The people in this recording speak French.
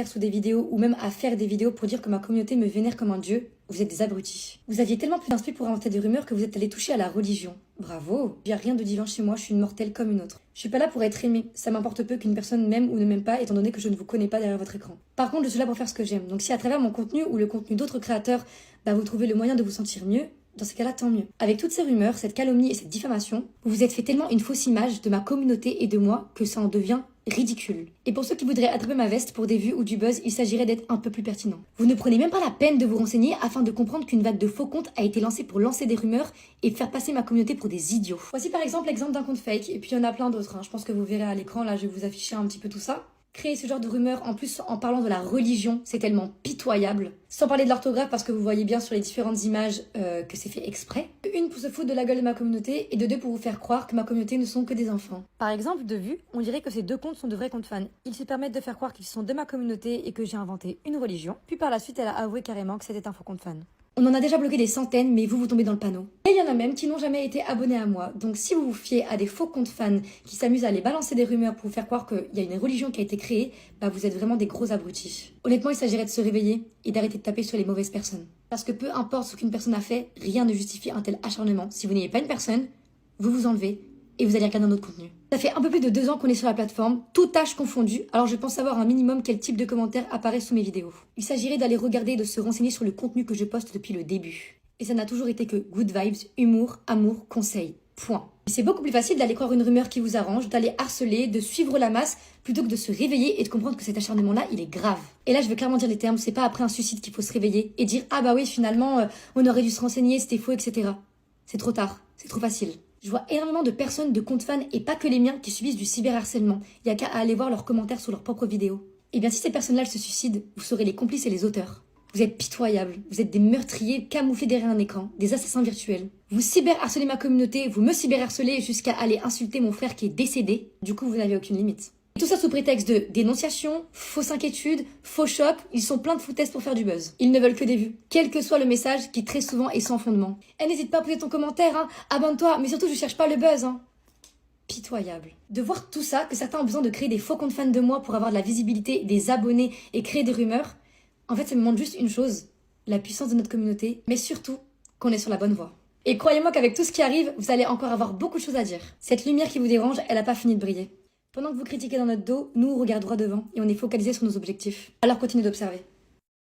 sous des vidéos ou même à faire des vidéos pour dire que ma communauté me vénère comme un dieu, vous êtes des abrutis. Vous aviez tellement plus d'inspi pour inventer des rumeurs que vous êtes allés toucher à la religion. Bravo. Il n'y a rien de divin chez moi, je suis une mortelle comme une autre. Je suis pas là pour être aimée, ça m'importe peu qu'une personne m'aime ou ne m'aime pas étant donné que je ne vous connais pas derrière votre écran. Par contre, je suis là pour faire ce que j'aime, donc si à travers mon contenu ou le contenu d'autres créateurs, vous trouvez le moyen de vous sentir mieux, dans ce cas-là, tant mieux. Avec toutes ces rumeurs, cette calomnie et cette diffamation, vous vous êtes fait tellement une fausse image de ma communauté et de moi que ça en devient ridicule. Et pour ceux qui voudraient attraper ma veste pour des vues ou du buzz, il s'agirait d'être un peu plus pertinent. Vous ne prenez même pas la peine de vous renseigner afin de comprendre qu'une vague de faux comptes a été lancée pour lancer des rumeurs et faire passer ma communauté pour des idiots. Voici par exemple l'exemple d'un compte fake, et puis il y en a plein d'autres. Je pense que vous verrez à l'écran, là je vais vous afficher un petit peu tout ça. Créer ce genre de rumeurs, en plus en parlant de la religion, c'est tellement pitoyable. Sans parler de l'orthographe, parce que vous voyez bien sur les différentes images que c'est fait exprès. Une, pour se foutre de la gueule de ma communauté, et de deux, pour vous faire croire que ma communauté ne sont que des enfants. Par exemple, de vue, on dirait que ces deux comptes sont de vrais comptes fans. Ils se permettent de faire croire qu'ils sont de ma communauté et que j'ai inventé une religion. Puis par la suite, elle a avoué carrément que c'était un faux compte fan. On en a déjà bloqué des centaines, mais vous tombez dans le panneau. Et il y en a même qui n'ont jamais été abonnés à moi. Donc si vous vous fiez à des faux comptes fans qui s'amusent à aller balancer des rumeurs pour vous faire croire qu'il y a une religion qui a été créée, vous êtes vraiment des gros abrutis. Honnêtement, il s'agirait de se réveiller et d'arrêter de taper sur les mauvaises personnes. Parce que peu importe ce qu'une personne a fait, rien ne justifie un tel acharnement. Si vous n'ayez pas une personne, vous vous enlevez et vous allez regarder un autre contenu. Ça fait un peu plus de 2 ans qu'on est sur la plateforme, tout âge confondu, alors je pense savoir un minimum quel type de commentaires apparaît sous mes vidéos. Il s'agirait d'aller regarder et de se renseigner sur le contenu que je poste depuis le début. Et ça n'a toujours été que good vibes, humour, amour, conseils. Point. C'est beaucoup plus facile d'aller croire une rumeur qui vous arrange, d'aller harceler, de suivre la masse, plutôt que de se réveiller et de comprendre que cet acharnement-là, il est grave. Et là, je vais clairement dire les termes, c'est pas après un suicide qu'il faut se réveiller et dire « Ah bah oui, finalement, on aurait dû se renseigner, c'était faux, etc. » C'est trop tard, c'est trop facile. Je vois énormément de personnes, de comptes fans, et pas que les miens, qui subissent du cyberharcèlement. Il y a qu'à aller voir leurs commentaires sous leurs propres vidéos. Et bien si ces personnes-là se suicident, vous serez les complices et les auteurs. Vous êtes pitoyables, vous êtes des meurtriers camouflés derrière un écran, des assassins virtuels. Vous cyberharcelez ma communauté, vous me cyberharcelez jusqu'à aller insulter mon frère qui est décédé. Du coup, vous n'avez aucune limite. Tout ça sous prétexte de dénonciation, fausse inquiétude, faux choc, ils sont pleins de foutaises pour faire du buzz. Ils ne veulent que des vues, quel que soit le message qui très souvent est sans fondement. N'hésite pas à poser ton commentaire, abonne-toi, mais surtout je cherche pas le buzz. Pitoyable. De voir tout ça, que certains ont besoin de créer des faux comptes fans de moi pour avoir de la visibilité, des abonnés et créer des rumeurs, en fait ça me montre juste une chose, la puissance de notre communauté, mais surtout qu'on est sur la bonne voie. Et croyez-moi qu'avec tout ce qui arrive, vous allez encore avoir beaucoup de choses à dire. Cette lumière qui vous dérange, elle n'a pas fini de briller. Pendant que vous critiquez dans notre dos, nous on regarde droit devant et on est focalisé sur nos objectifs. Alors continuez d'observer.